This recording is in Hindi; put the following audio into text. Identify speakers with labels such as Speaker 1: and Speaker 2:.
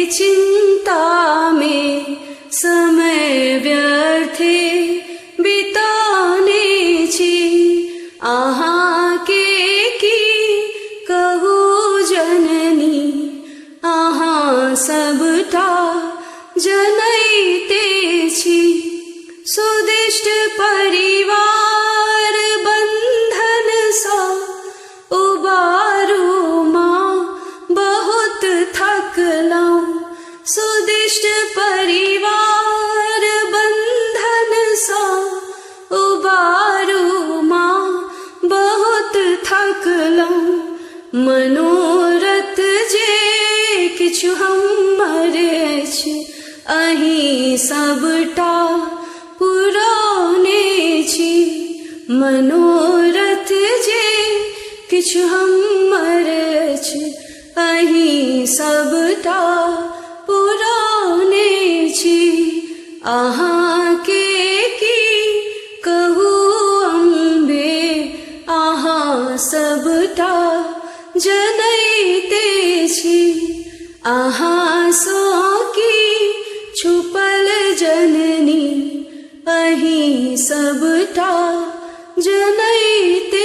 Speaker 1: चिंता में समय व्यर्थे बिताने छी। आहाँ के की कहू जननी, आहाँ सबटा जनैते छी। सुदिष्ट परिवार बंधन सा उबारू माँ, बहुत थकलौं। सुदिष्ट परिवार बंधन सा उबारू माँ, बहुत थकलौं। मनोरथ जे किछु हमर अछि, अहीं सबटा पुराने छी। मनोरथ जे किछु हमर अछि, अहीं सबटा पुराने छी। आहाँ के की कहू अम्बे, आहाँ सबटा जनैते छी। आहाँ सो की छुपल जननी, अहीं सबटा जनैते